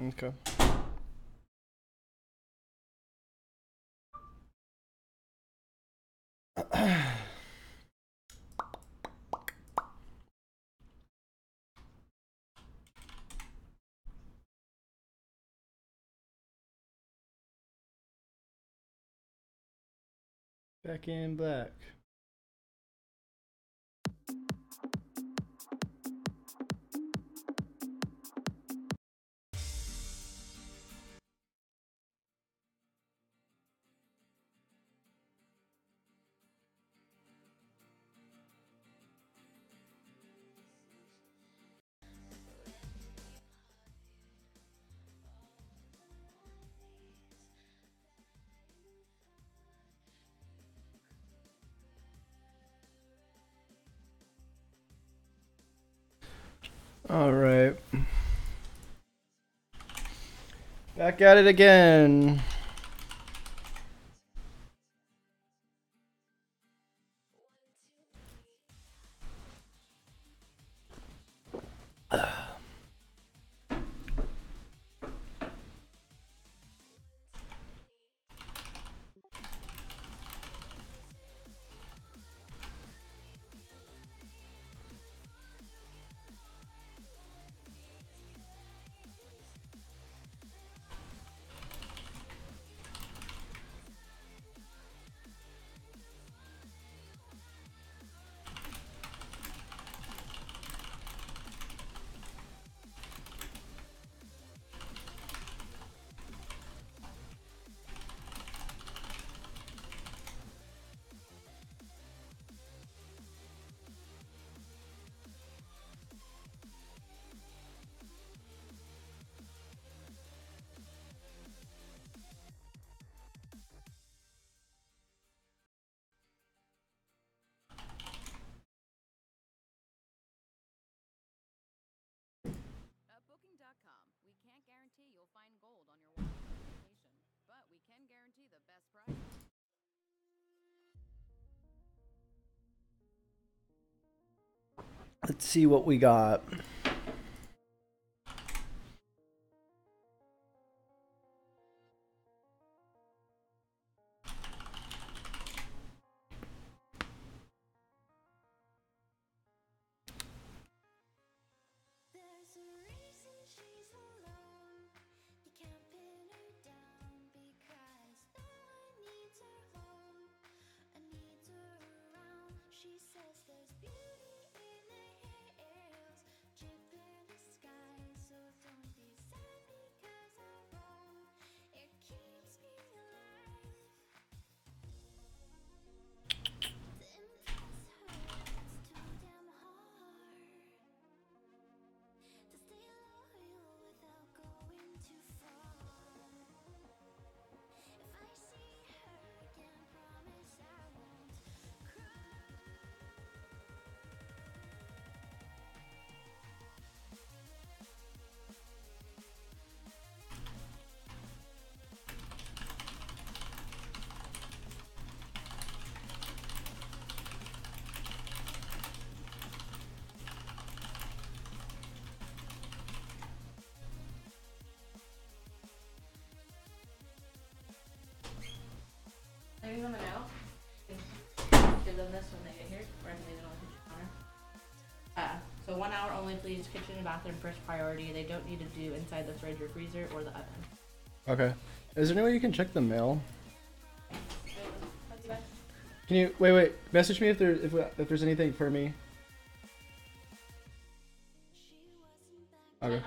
Okay. Back in black. All right. Back at it again. Booking.com. We can't guarantee you'll find gold on your vacation, but we can guarantee the best price. Let's see what we got. Maybe someone else. Give them this when they get here, or I can leave it on the kitchen counter. So 1 hour only, please. Kitchen and bathroom first priority. They don't need to do inside the fridge or freezer or the oven. Okay. Is there any way you can check the mail? Can you wait? Message me if there's anything for me. Okay.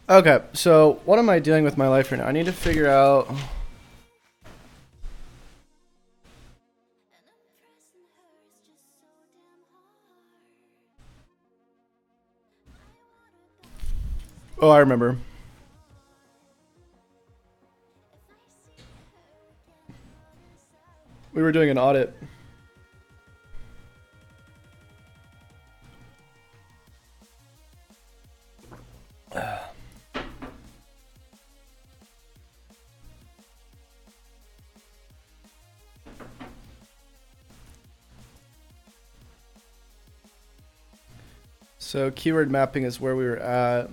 Okay, so what am I doing with my life right now? I need to figure out. Oh, I remember. We were doing an audit. So keyword mapping is where we were at.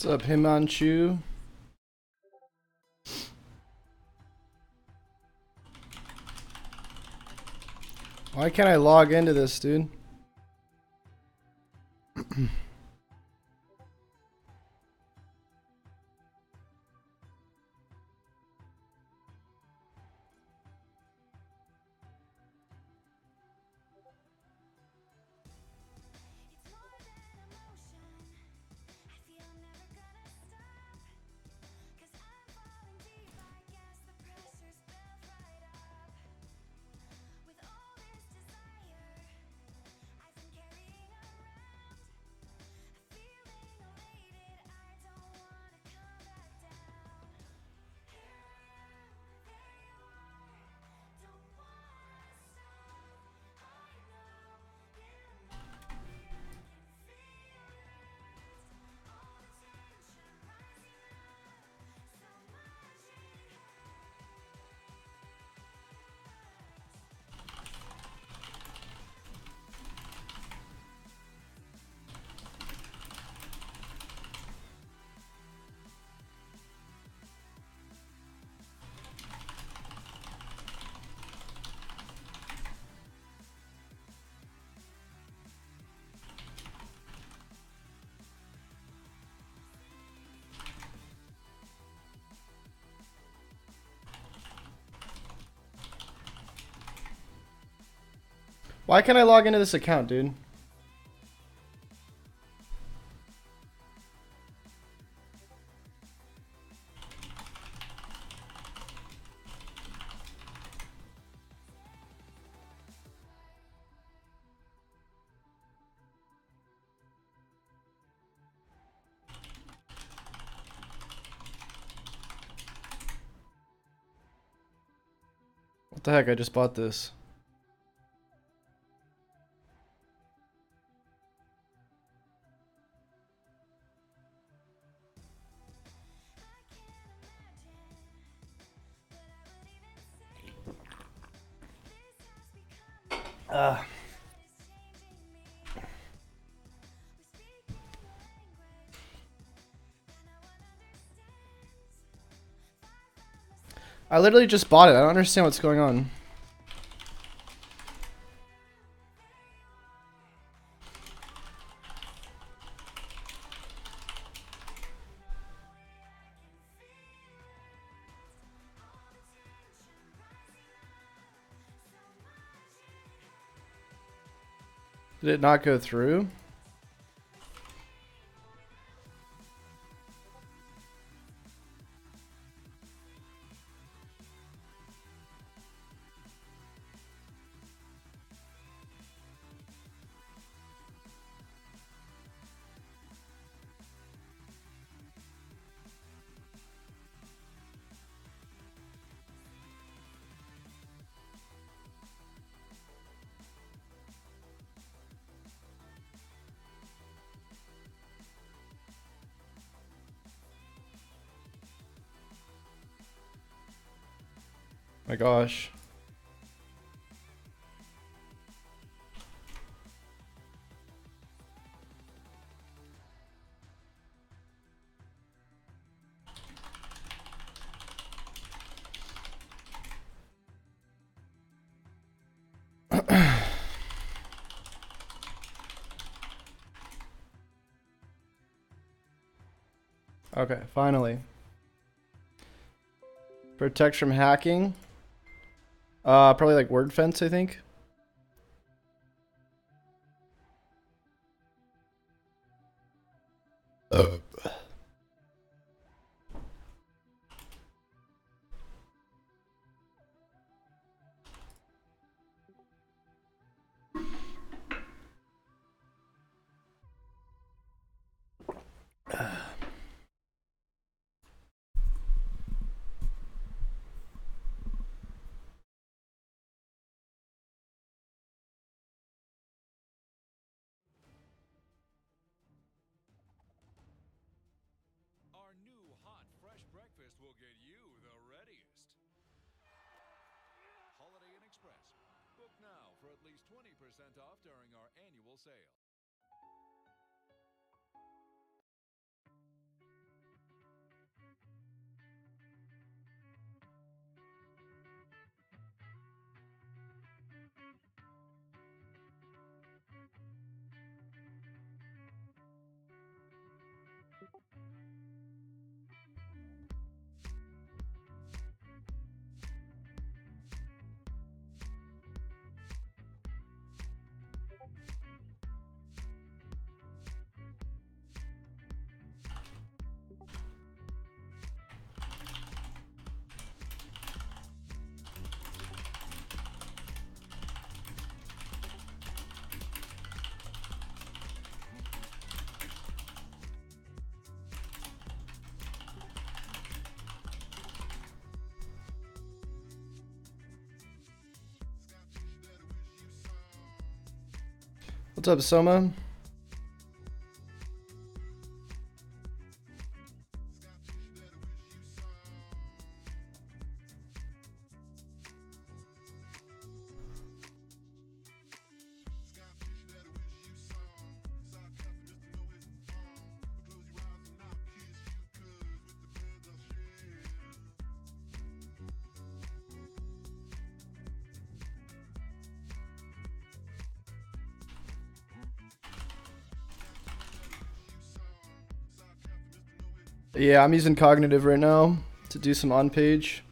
What's up, Himanshu? Why can't I log into this, dude? Why can't I log into this account, dude? What the heck? I just bought this. I literally just bought it. I don't understand what's going on. Did it not go through? My gosh. Okay, finally. Protects from hacking. Probably like word fence, I think. Our new hot, fresh breakfast will get you the readiest. Holiday Inn Express. Book now for at least 20% off during our annual sale. What's up, Soma? Yeah, I'm using cognitive right now to do some on page.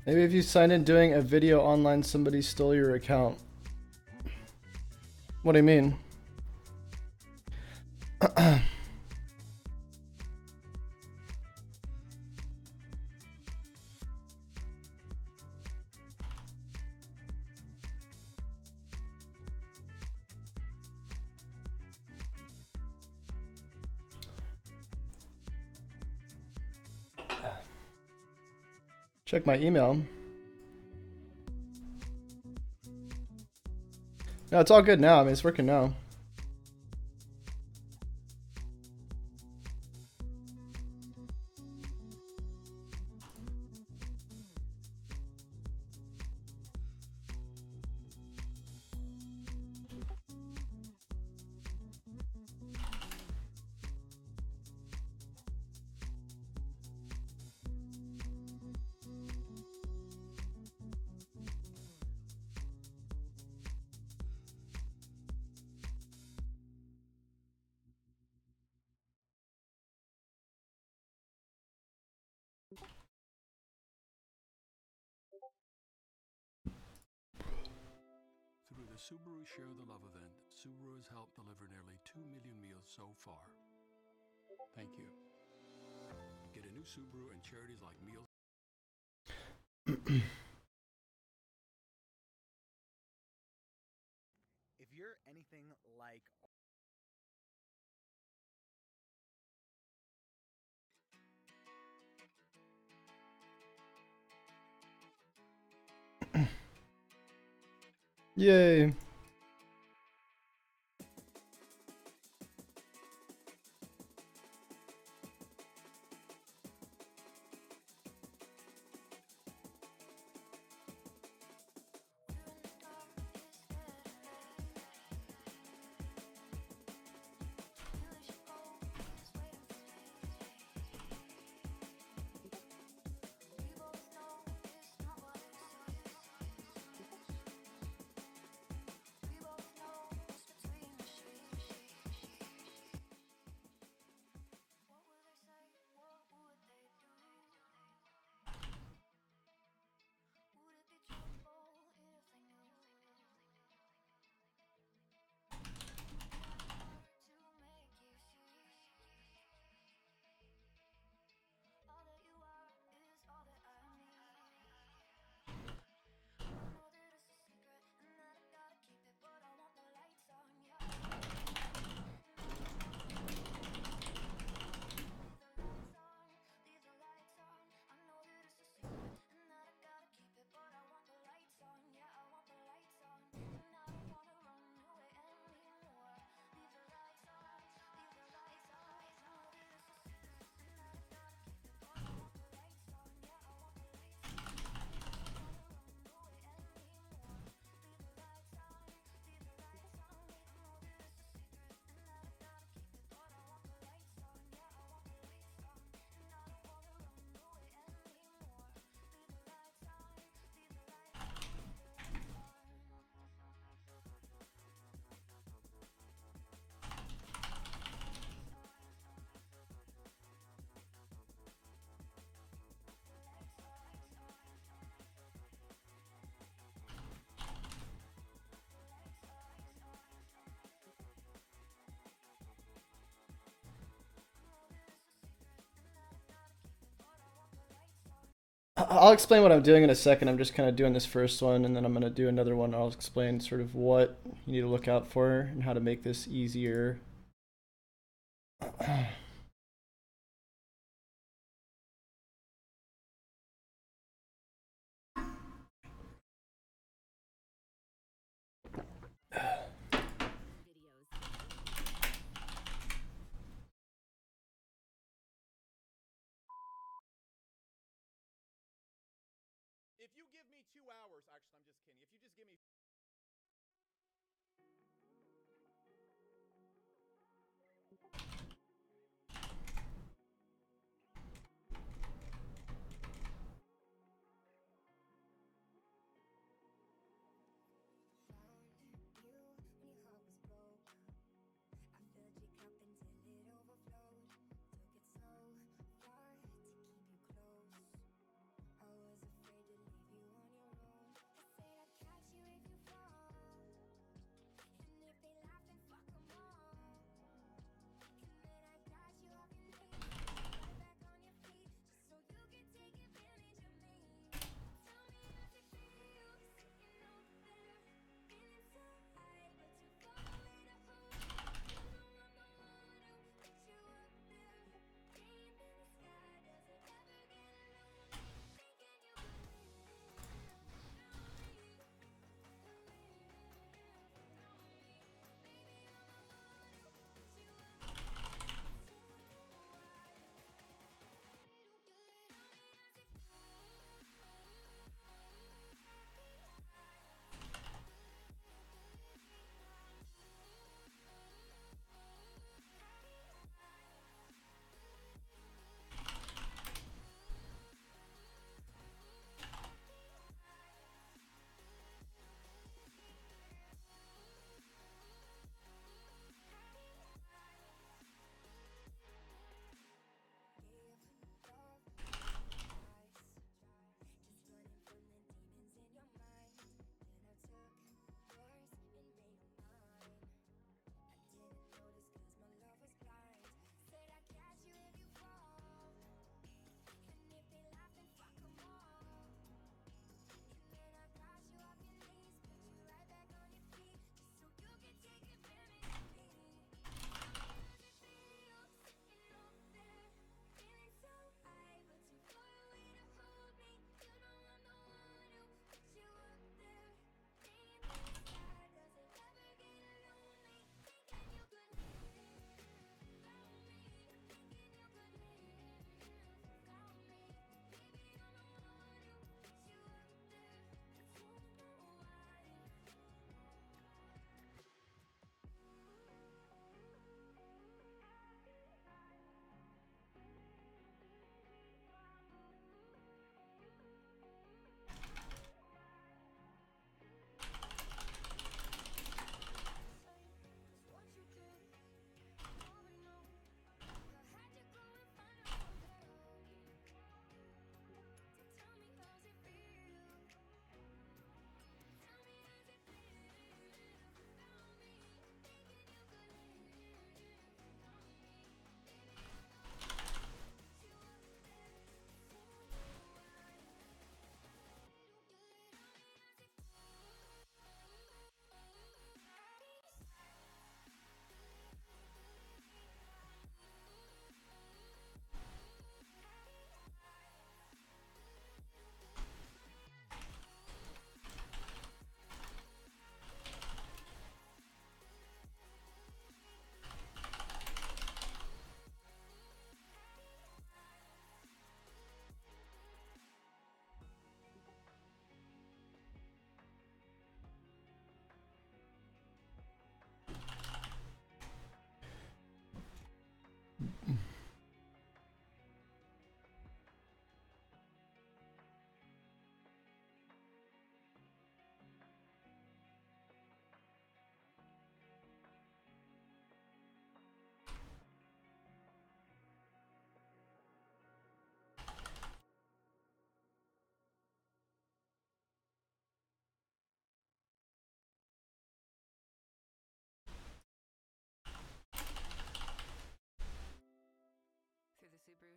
Maybe if you signed in doing a video online, somebody stole your account. What do you mean? Check my email. No, it's all good now. I mean, it's working now. Through the Subaru Share the Love event, Subaru has helped deliver nearly 2 million meals so far. Thank you. Get a new Subaru and charities like meals. If you're anything like Yay. I'll explain what I'm doing in a second. I'm just kind of doing this first one, and then I'm going to do another one. I'll explain sort of what you need to look out for and how to make this easier. if you give me 2 hours, actually I'm just kidding. If you just give me Took it so far to keep you close. I was afraid to leave.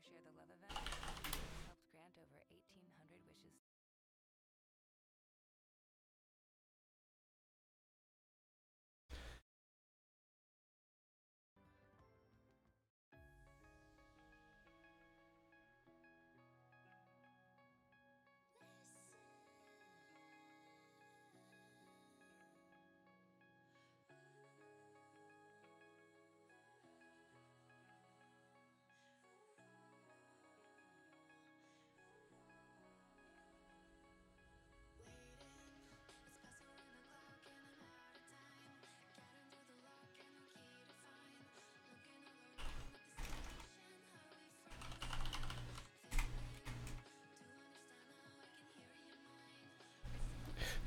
Share the Love event helped grant over 1,800 wishes.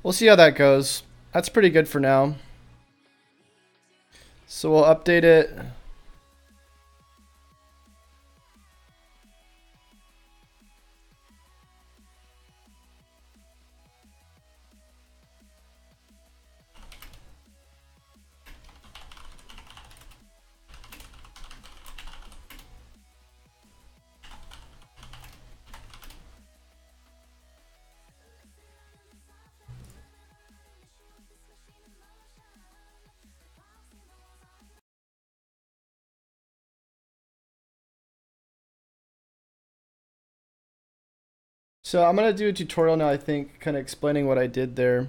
We'll see how that goes. That's pretty good for now. So we'll update it. So I'm going to do a tutorial now, I think, kind of explaining what I did there.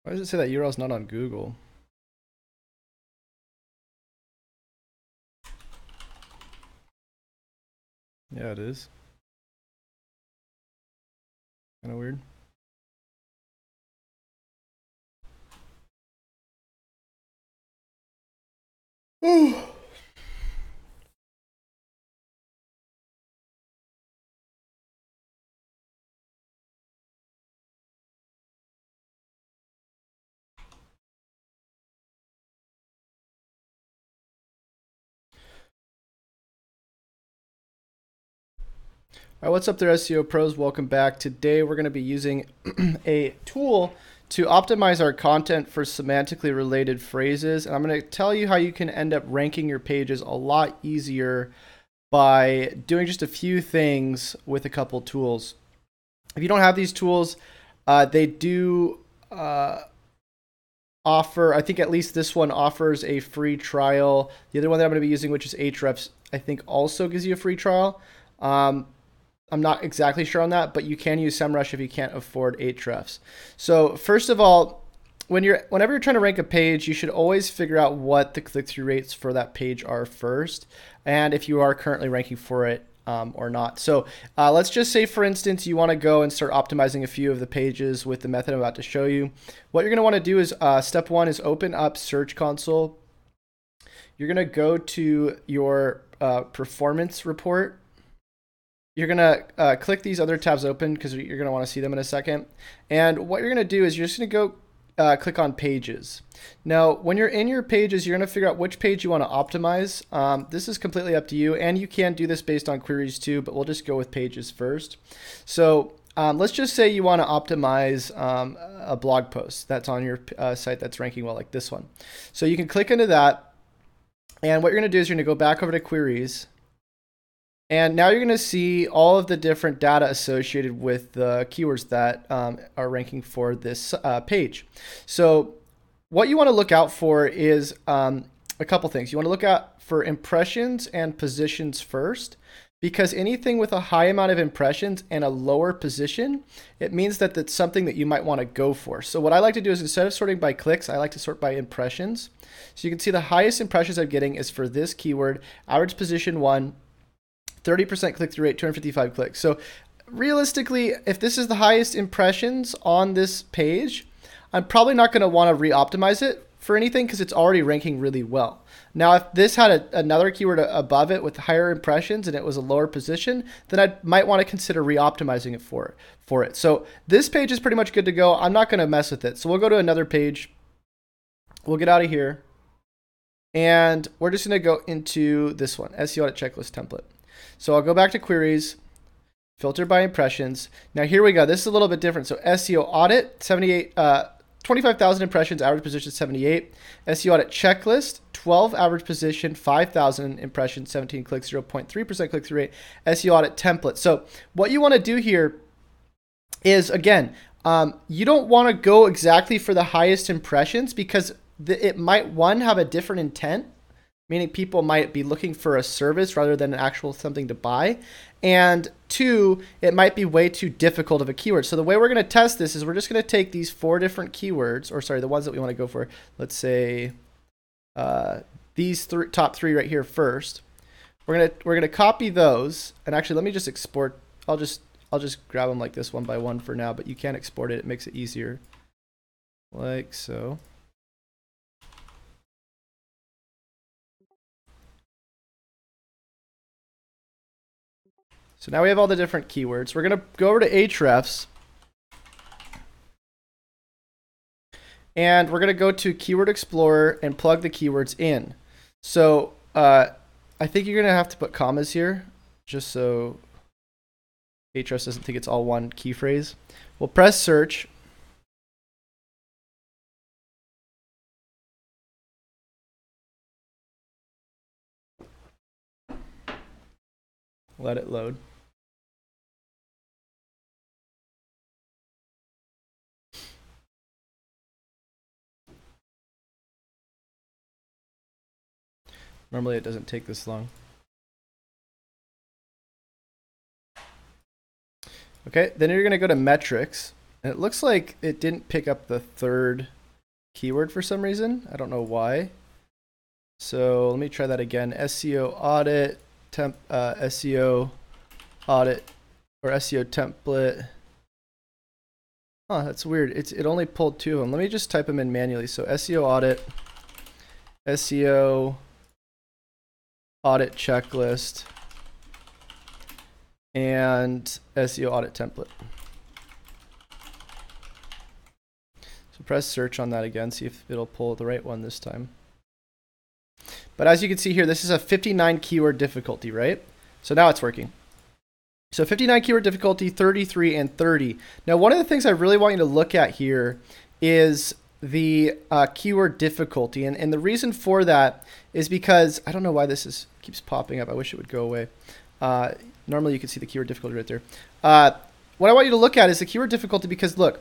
Why does it say that URL is not on Google? Yeah, it is. Kind of weird. All right, what's up there, SEO pros? Welcome back. Today we're going to be using a tool to optimize our content for semantically related phrases. And I'm going to tell you how you can end up ranking your pages a lot easier by doing just a few things with a couple tools. If you don't have these tools, they do offer, I think at least this one offers a free trial. The other one that I'm going to be using, which is Ahrefs, I think also gives you a free trial. I'm not exactly sure on that, but you can use SEMrush if you can't afford Ahrefs. So first of all, whenever you're trying to rank a page, you should always figure out what the click-through rates for that page are first, and if you are currently ranking for it or not. So let's just say, for instance, you want to go and start optimizing a few of the pages with the method I'm about to show you. What you're going to want to do is step one is open up Search Console. You're going to go to your performance report. You're going to click these other tabs open because you're going to want to see them in a second. And what you're going to do is you're just going to go click on pages. Now, when you're in your pages, you're going to figure out which page you want to optimize. This is completely up to you, and you can do this based on queries too, but we'll just go with pages first. So let's just say you want to optimize a blog post that's on your site that's ranking well, like this one. So you can click into that, and what you're going to do is you're going to go back over to queries. And now you're going to see all of the different data associated with the keywords that are ranking for this page. So what you want to look out for is a couple things. You want to look out for impressions and positions first, because anything with a high amount of impressions and a lower position, it means that that's something that you might want to go for. So what I like to do is, instead of sorting by clicks, I like to sort by impressions. So you can see the highest impressions I'm getting is for this keyword, average position 1, 30% click-through rate, 255 clicks. So realistically, if this is the highest impressions on this page, I'm probably not going to want to re-optimize it for anything because it's already ranking really well. Now, if this had another keyword above it with higher impressions and it was a lower position, then I might want to consider re-optimizing it for it. So this page is pretty much good to go. I'm not going to mess with it. So we'll go to another page. We'll get out of here. And we're just going to go into this one, SEO Audit Checklist Template. So I'll go back to queries, filter by impressions. Now here we go. This is a little bit different. So SEO Audit, 25,000 impressions, average position 78. SEO Audit Checklist, 12 average position, 5,000 impressions, 17 clicks, 0.3% click-through rate. SEO Audit Template. So what you want to do here is, again, you don't want to go exactly for the highest impressions because it might, one, have a different intent, meaning people might be looking for a service rather than an actual something to buy. And two, it might be way too difficult of a keyword. So the way we're going to test this is we're just going to take these 4 different keywords, or sorry, the ones that we want to go for. Let's say these top 3 right here first. We're gonna copy those, and actually let me just export. I'll just grab them like this one by one for now, but you can export it. It makes it easier, like so. So now we have all the different keywords. We're going to go over to Ahrefs. And we're going to go to Keyword Explorer and plug the keywords in. So I think you're going to have to put commas here just so Ahrefs doesn't think it's all one key phrase. We'll press search. Let it load. Normally it doesn't take this long. Okay, then you're going to go to metrics. And it looks like it didn't pick up the 3rd keyword for some reason. I don't know why. So let me try that again. SEO audit, SEO audit, or SEO template. Oh, that's weird. It only pulled 2 of them. Let me just type them in manually. So SEO audit, SEO audit checklist, and SEO audit template. So press search on that again, see if it'll pull the right one this time. But as you can see here, this is a 59 keyword difficulty, right? So now it's working. So 59 keyword difficulty, 33, and 30. Now, one of the things I really want you to look at here is the keyword difficulty. And the reason for that is because, I don't know why this keeps popping up. I wish it would go away. Normally you can see the keyword difficulty right there. What I want you to look at is the keyword difficulty because look,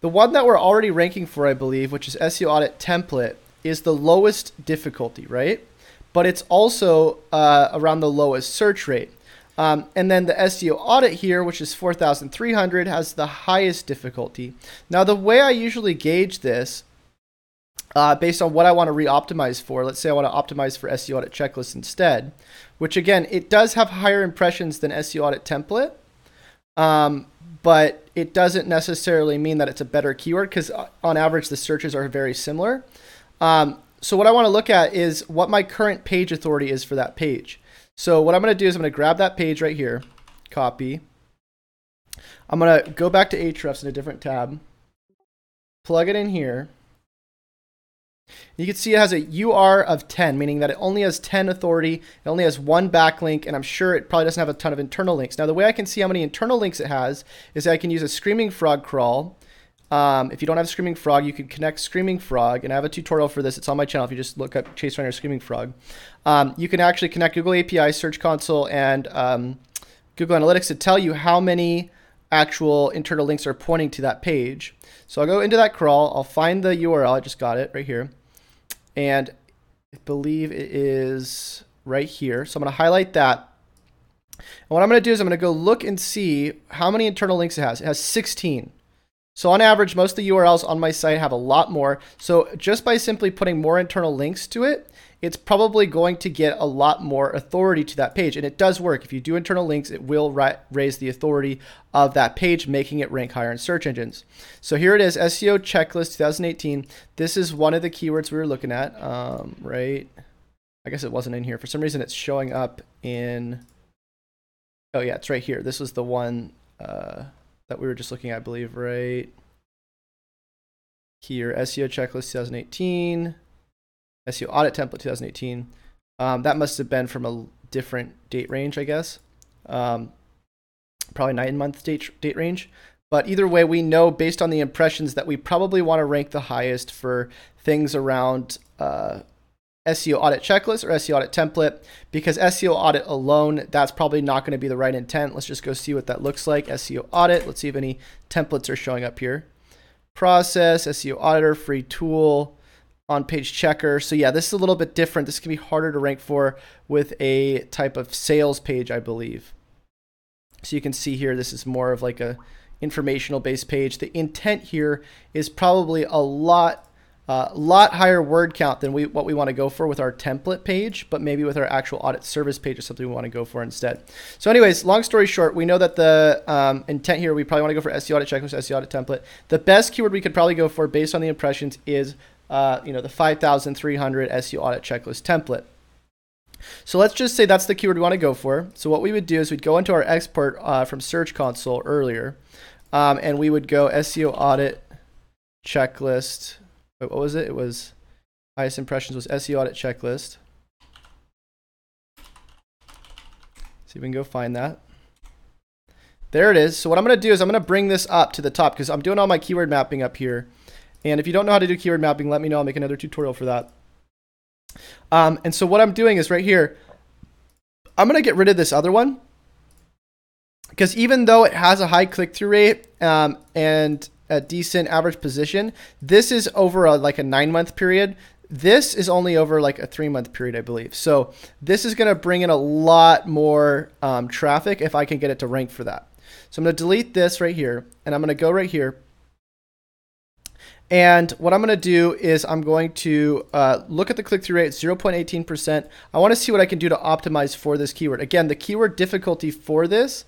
the one that we're already ranking for, I believe, which is SEO Audit Template, is the lowest difficulty, right? But it's also around the lowest search rate. And then the SEO Audit here, which is 4,300, has the highest difficulty. Now, the way I usually gauge this, based on what I want to re-optimize for, let's say I want to optimize for SEO Audit Checklist instead, which again, it does have higher impressions than SEO Audit Template, but it doesn't necessarily mean that it's a better keyword because on average, the searches are very similar. So what I want to look at is what my current page authority is for that page. So what I'm going to do is I'm going to grab that page right here, copy. I'm going to go back to Ahrefs in a different tab, plug it in here. You can see it has a UR of 10, meaning that it only has 10 authority, it only has 1 backlink, and I'm sure it probably doesn't have a ton of internal links. Now, the way I can see how many internal links it has is I can use a Screaming Frog crawl. If you don't have Screaming Frog, you can connect Screaming Frog, and I have a tutorial for this. It's on my channel if you just look up Chase Runner Screaming Frog. You can actually connect Google API, Search Console, and Google Analytics to tell you how many actual internal links are pointing to that page. So I'll go into that crawl. I'll find the URL. I just got it right here. And I believe it is right here. So I'm going to highlight that. And what I'm going to do is I'm going to go look and see how many internal links it has. It has 16. So on average, most of the URLs on my site have a lot more. So just by simply putting more internal links to it, it's probably going to get a lot more authority to that page. And it does work. If you do internal links, it will raise the authority of that page, making it rank higher in search engines. So here it is, SEO checklist 2018. This is one of the keywords we were looking at, right? I guess it wasn't in here. For some reason, it's showing up in, oh yeah, it's right here. This was the one that we were just looking at, I believe, right here, SEO checklist 2018. SEO audit template 2018. That must have been from a different date range, I guess. Probably 9-month date range. But either way, we know based on the impressions that we probably want to rank the highest for things around SEO audit checklist or SEO audit template, because SEO audit alone, that's probably not going to be the right intent. Let's just go see what that looks like. SEO audit. Let's see if any templates are showing up here. Process, SEO auditor, free tool, on-page checker. So yeah, this is a little bit different. This can be harder to rank for with a type of sales page, I believe. So you can see here, this is more of like a informational based page. The intent here is probably a lot higher word count than what we want to go for with our template page, but maybe with our actual audit service page is something we want to go for instead. So anyways, long story short, we know that the intent here, we probably want to go for SEO audit checklist, SEO audit template. The best keyword we could probably go for based on the impressions is the 5,300 SEO audit checklist template. So let's just say that's the keyword we want to go for. So what we would do is we'd go into our export from Search Console earlier, and we would go SEO audit checklist. Wait, what was it? It was highest impressions was SEO audit checklist. See if we can go find that. There it is. So what I'm going to do is I'm going to bring this up to the top because I'm doing all my keyword mapping up here. And if you don't know how to do keyword mapping, let me know. I'll make another tutorial for that. And so what I'm doing is right here, I'm going to get rid of this other one. Because even though it has a high click-through rate and a decent average position, this is over like a 9-month period. This is only over like a 3-month period, I believe. So this is going to bring in a lot more traffic if I can get it to rank for that. So I'm going to delete this right here, and I'm going to go right here. And what I'm going to do is I'm going to look at the click-through rate, 0.18%. I want to see what I can do to optimize for this keyword. Again, the keyword difficulty for this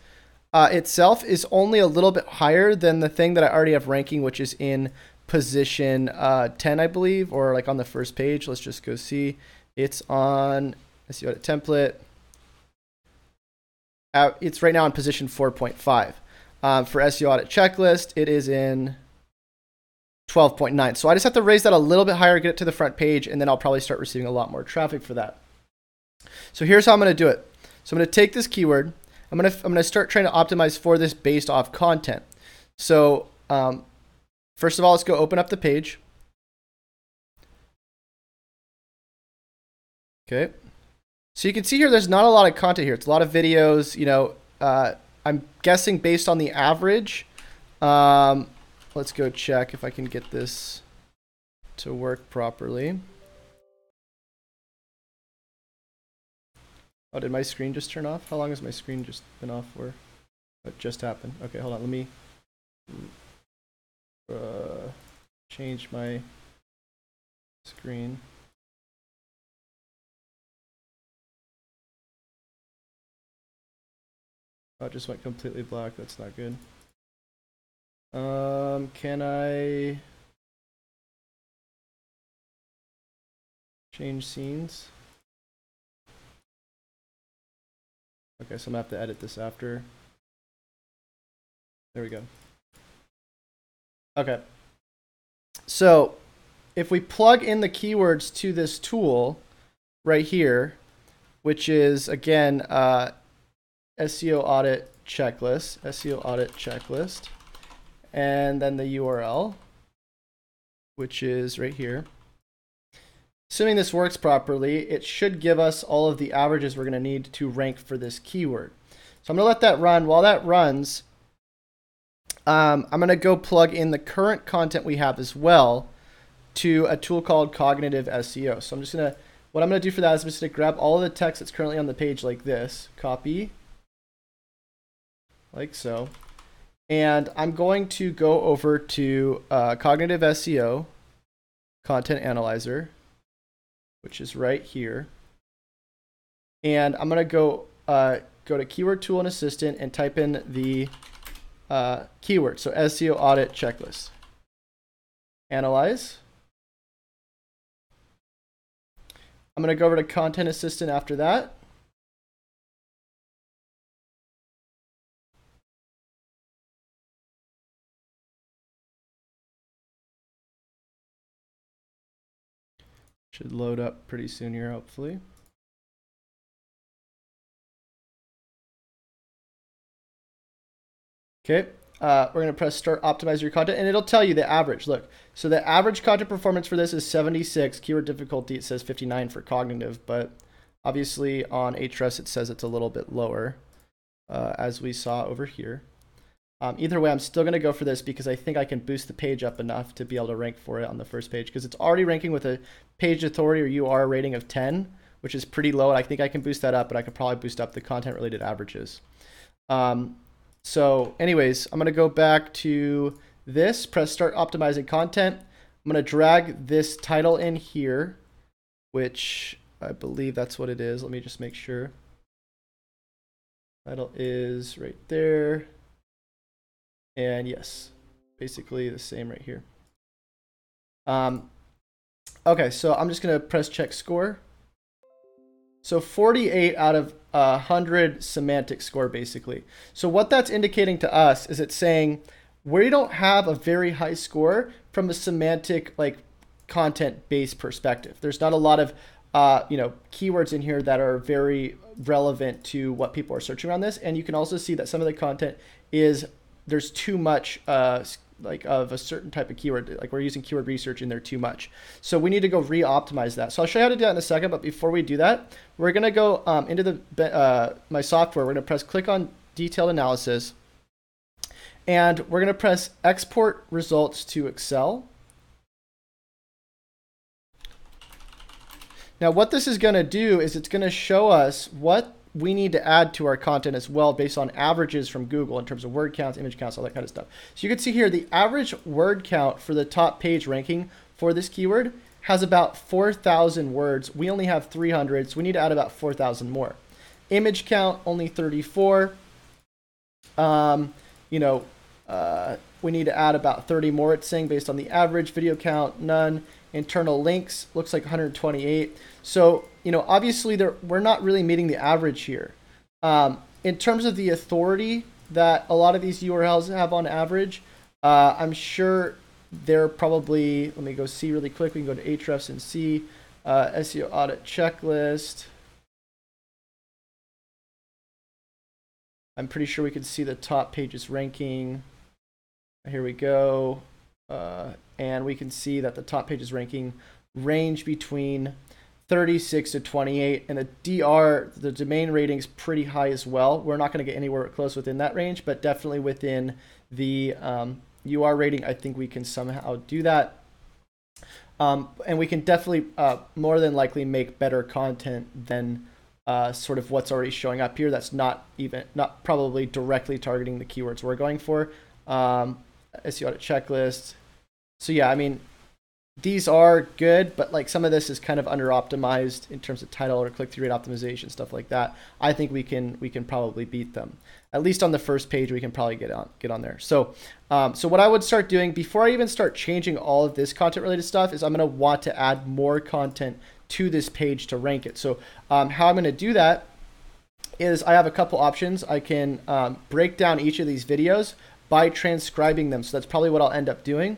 itself is only a little bit higher than the thing that I already have ranking, which is in position 10, I believe, or like on the first page. Let's just go see. It's on SEO audit template. It's right now in position 4.5. For SEO audit checklist, it is in 12.9. So I just have to raise that a little bit higher, get it to the front page, and then I'll probably start receiving a lot more traffic for that. So here's how I'm going to do it. So I'm going to take this keyword. I'm going to start trying to optimize for this based off content. So first of all, let's go open up the page. Okay. So you can see here, there's not a lot of content here. It's a lot of videos. I'm guessing based on the average. Let's go check if I can get this to work properly. Oh, did my screen just turn off? How long has my screen just been off for? What just happened? Okay, hold on. Let me change my screen. Oh, it just went completely black. That's not good. Can I change scenes? Okay, so I'm gonna have to edit this after. There we go. Okay. So if we plug in the keywords to this tool right here, which is again SEO audit checklist, and then the URL, which is right here. Assuming this works properly, it should give us all of the averages we're going to need to rank for this keyword. So I'm going to let that run. While that runs, I'm going to go plug in the current content we have as well to a tool called Cognitive SEO. So what I'm going to do for that is I'm just going to grab all of the text that's currently on the page like this, copy, like so. And I'm going to go over to Cognitive SEO, Content Analyzer, which is right here. And I'm going to go to Keyword Tool and Assistant and type in the keyword. So SEO Audit Checklist. Analyze. I'm going to go over to Content Assistant after that. Should load up pretty soon here, hopefully. Okay, we're going to press Start Optimize Your Content, and it'll tell you the average. Look, so the average content performance for this is 76. Keyword difficulty, it says 59 for cognitive, but obviously on Ahrefs it says it's a little bit lower, as we saw over here. Either way, I'm still going to go for this because I think I can boost the page up enough to be able to rank for it on the first page, because it's already ranking with a page authority or UR rating of 10, which is pretty low. And I think I can boost that up, but I could probably boost up the content related averages. So anyways, I'm going to go back to this, press Start Optimizing Content. I'm going to drag this title in here, which I believe that's what it is. Let me just make sure. Title is right there. And yes, basically the same right here. Okay, so I'm just going to press check score. So 48 out of 100 semantic score, basically. So what that's indicating to us is it's saying we don't have a very high score from a semantic, like, content-based perspective. There's not a lot of keywords in here that are very relevant to what people are searching around this. And you can also see that some of the content is, there's too much like of a certain type of keyword, like we're using keyword research in there too much. So we need to go re-optimize that. So I'll show you how to do that in a second, but before we do that, we're gonna go into the my software. We're gonna press click on detailed analysis, and we're gonna press export results to Excel. Now what this is gonna do is it's gonna show us what we need to add to our content as well based on averages from Google in terms of word counts, image counts, all that kind of stuff. So you can see here the average word count for the top page ranking for this keyword has about 4,000 words. We only have 300, so we need to add about 4,000 more. Image count only 34. We need to add about 30 more, it's saying, based on the average. Video count, none. Internal links looks like 128. So, obviously we're not really meeting the average here. In terms of the authority that a lot of these URLs have on average, I'm sure they're probably, let me go see really quick. We can go to Ahrefs and see SEO audit checklist. I'm pretty sure we can see the top pages ranking. Here we go. And we can see that the top pages ranking range between 36 to 28, and the DR, the domain rating, is pretty high as well. We're not going to get anywhere close within that range, but definitely within the UR rating, I think we can somehow do that. And we can definitely more than likely make better content than sort of what's already showing up here. That's not probably directly targeting the keywords we're going for. SEO audit checklist. So yeah, I mean, these are good, but like some of this is kind of under optimized in terms of title or click-through rate optimization, stuff like that. I think we can probably beat them. At least on the first page, we can probably get on there. So so what I would start doing before I even start changing all of this content related stuff is I'm going to want to add more content to this page to rank it. So how I'm going to do that is I have a couple options. I can break down each of these videos by transcribing them. So that's probably what I'll end up doing.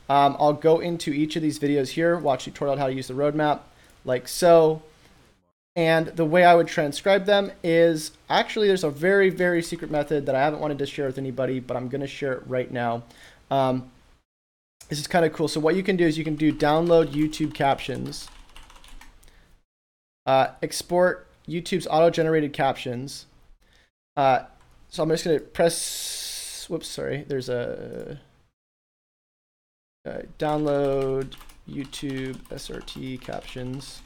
I'll go into each of these videos here, watch tutorial on how to use the roadmap, like so. And the way I would transcribe them is, actually there's a very, very secret method that I haven't wanted to share with anybody, but I'm going to share it right now. This is kind of cool. So what you can do is you can do download YouTube captions, export YouTube's auto-generated captions. So I'm just going to press, whoops, sorry, there's a download YouTube SRT captions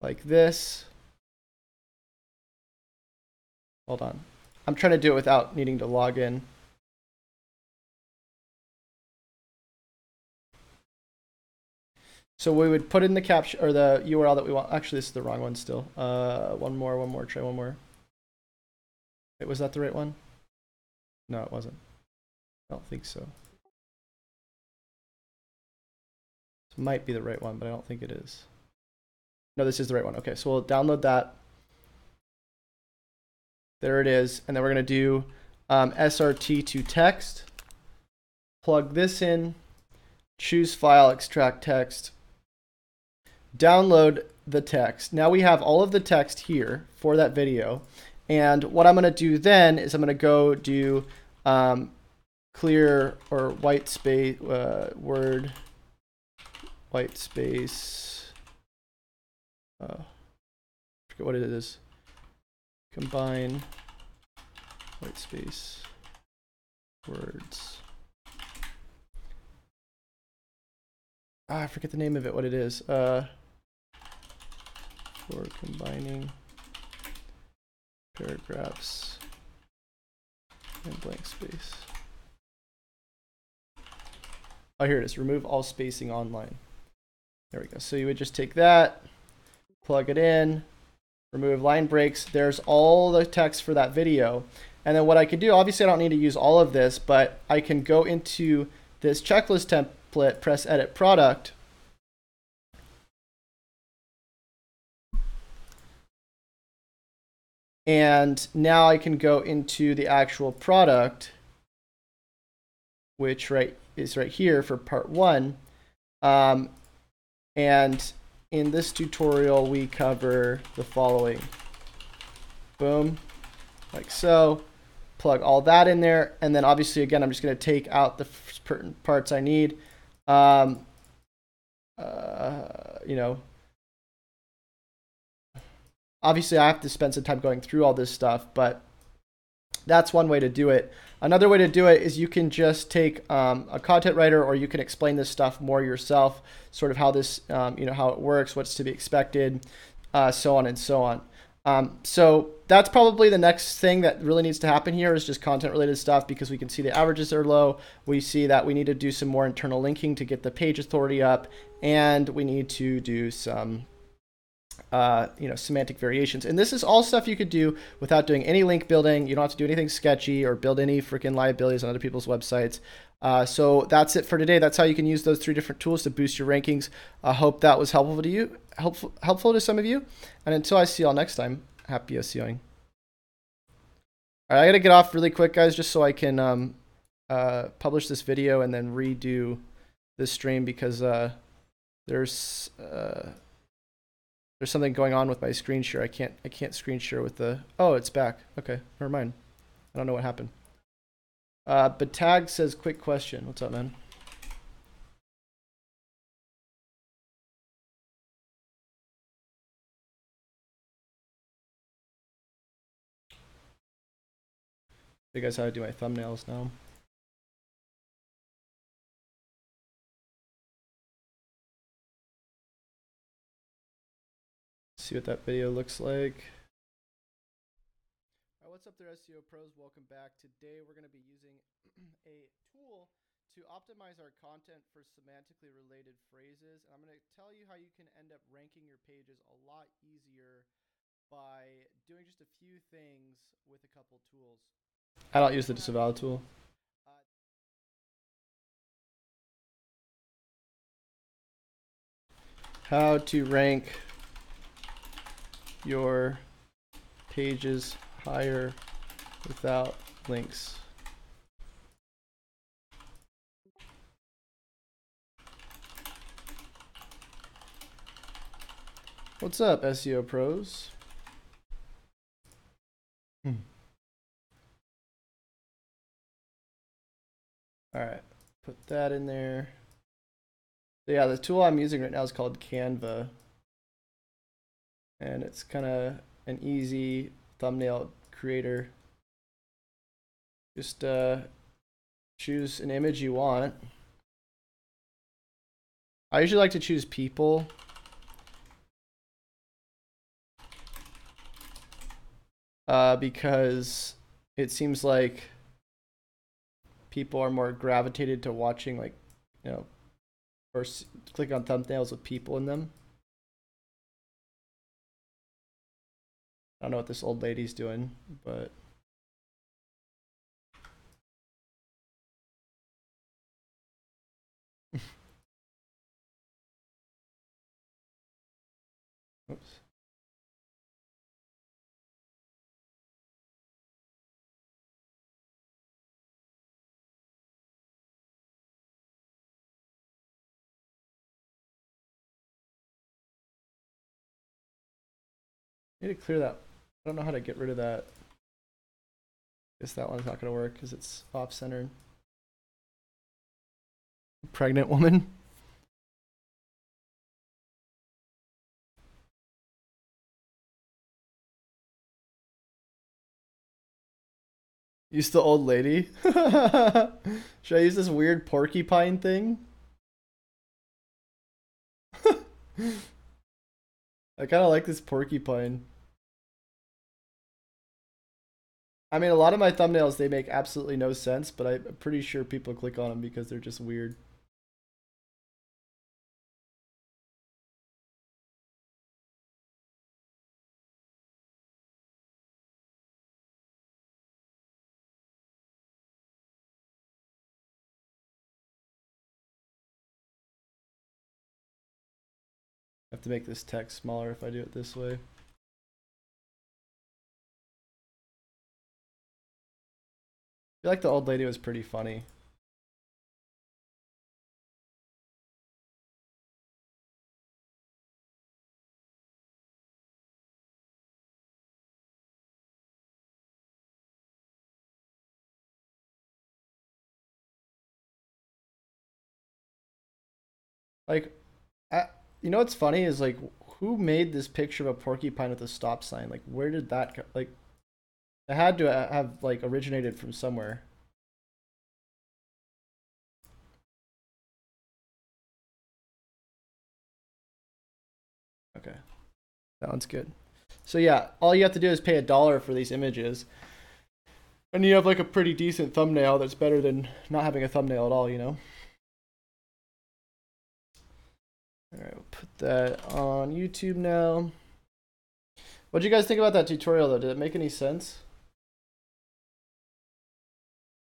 like this. Hold on. I'm trying to do it without needing to log in. So we would put in the caption or the URL that we want. Actually, this is the wrong one still. One more, try one more. Wait, was that the right one? No, it wasn't. I don't think so. This might be the right one, but I don't think it is. No, this is the right one. Okay, so we'll download that. There it is. And then we're going to do SRT to text. Plug this in. Choose file, extract text. Download the text. Now we have all of the text here for that video. And what I'm going to do then is I'm going to go do clear or white space, word, white space, forget what it is. Combine white space words. I forget the name of it, what it is. For combining paragraphs and blank space. Oh, here it is. Remove all spacing online. There we go. So you would just take that, plug it in, remove line breaks. There's all the text for that video. And then what I can do, obviously I don't need to use all of this, but I can go into this checklist template, press edit product. And now I can go into the actual product, which is right here for part 1. And in this tutorial, we cover the following. Boom, like so. Plug all that in there. And then obviously, again, I'm just going to take out the pertinent parts I need. You know, obviously, I have to spend some time going through all this stuff, but that's one way to do it. Another way to do it is you can just take a content writer, or you can explain this stuff more yourself, sort of how this, you know, how it works, what's to be expected, so on and so on. So that's probably the next thing that really needs to happen here is just content related stuff, because we can see the averages are low. We see that we need to do some more internal linking to get the page authority up, and we need to do some you know, semantic variations. And this is all stuff you could do without doing any link building. You don't have to do anything sketchy or build any freaking liabilities on other people's websites. So that's it for today. That's how you can use those 3 different tools to boost your rankings. I hope that was helpful to you, helpful to some of you. And until I see y'all next time, happy SEOing. All right, I got to get off really quick, guys, just so I can publish this video and then redo this stream, because there's something going on with my screen share. I can't screen share with the, oh, it's back. Okay, never mind. I don't know what happened. But Tag says, quick question. What's up, man? You guys how to do my thumbnails now. See what that video looks like. All right, what's up there, SEO pros? Welcome back. Today we're going to be using a tool to optimize our content for semantically related phrases. And I'm going to tell you how you can end up ranking your pages a lot easier by doing just a few things with a couple tools. I don't use the disavow tool. How to rank your pages higher without links. What's up, SEO pros? All right, put that in there. So yeah, the tool I'm using right now is called Canva. And it's kind of an easy thumbnail creator. Just choose an image you want. I usually like to choose people. Because it seems like people are more gravitated to watching, like, you know, or click on thumbnails with people in them. I don't know what this old lady's doing, but oops. I need to clear that. I don't know how to get rid of that. Guess that one's not going to work because it's off-centered. Pregnant woman. Use the old lady. Should I use this weird porcupine thing? I kind of like this porcupine. I mean, a lot of my thumbnails, they make absolutely no sense, but I'm pretty sure people click on them because they're just weird. I have to make this text smaller if I do it this way. I feel like the old lady was pretty funny. Like, you know what's funny is like, who made this picture of a porcupine with a stop sign? Like, where did that go? Like, it had to have like originated from somewhere. Okay, that one's good. So yeah, all you have to do is pay $1 for these images, and you have like a pretty decent thumbnail that's better than not having a thumbnail at all, you know? All right, we'll put that on YouTube now. What do you guys think about that tutorial though? Did it make any sense?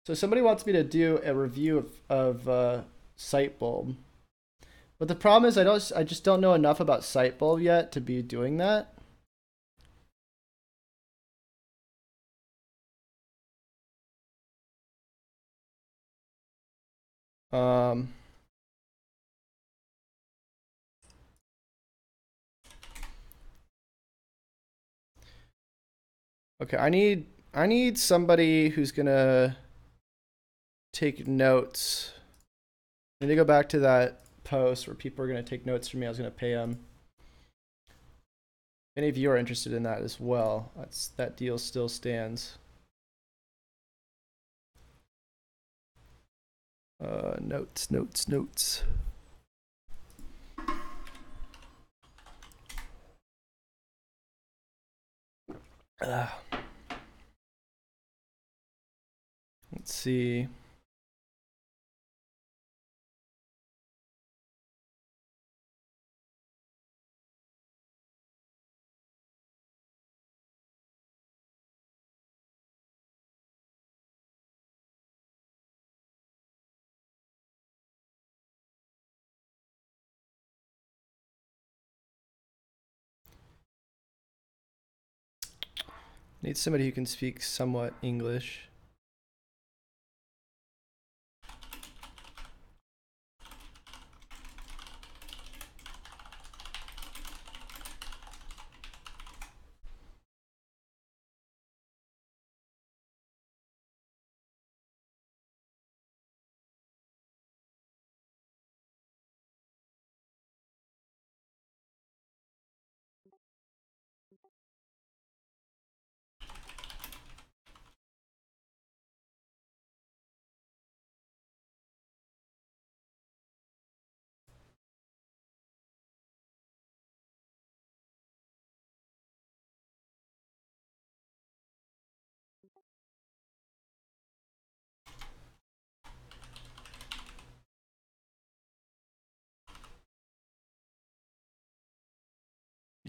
So somebody wants me to do a review of Sightbulb. But the problem is I just don't know enough about Sightbulb yet to be doing that. Um Okay, I need somebody who's gonna take notes. I need to go back to that post where people are gonna take notes from me. I was gonna pay them. If any of you are interested in that as well, that deal still stands. Notes. Let's see. Need somebody who can speak somewhat English.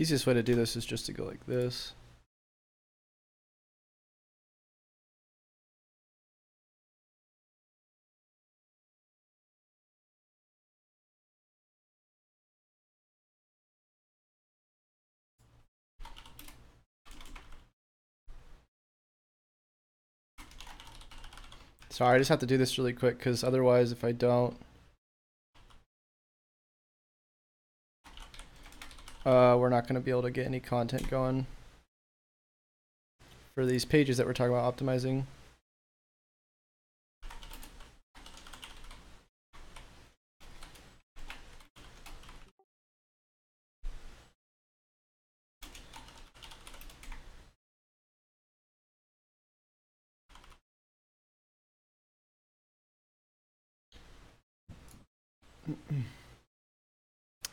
Easiest way to do this is just to go like this. Sorry, I just have to do this really quick because otherwise if I don't, we're not going to be able to get any content going for these pages that we're talking about optimizing.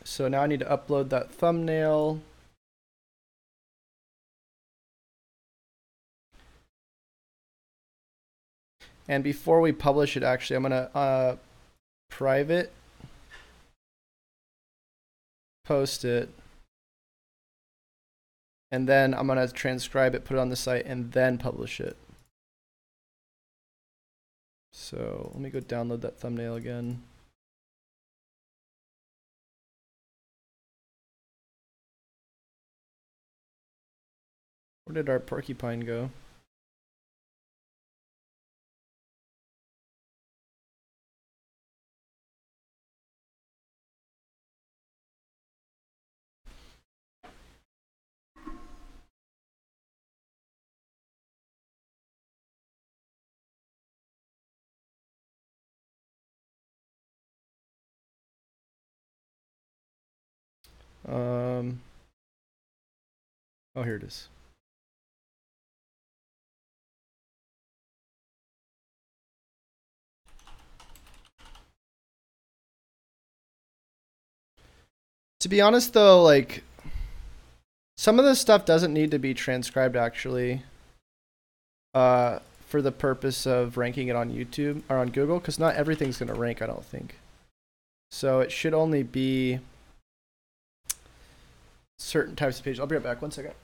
So now I need to upload that thumbnail. And before we publish it, actually, I'm going to private post it. And then I'm going to transcribe it, put it on the site, and then publish it. So let me go download that thumbnail again. Where did our porcupine go? Oh, here it is. To be honest though, like some of this stuff doesn't need to be transcribed actually, for the purpose of ranking it on YouTube or on Google, because not everything's going to rank, I don't think. So it should only be certain types of pages. I'll be right back. 1 second.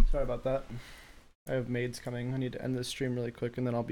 Sorry about that. I have maids coming. I need to end this stream really quick and then I'll be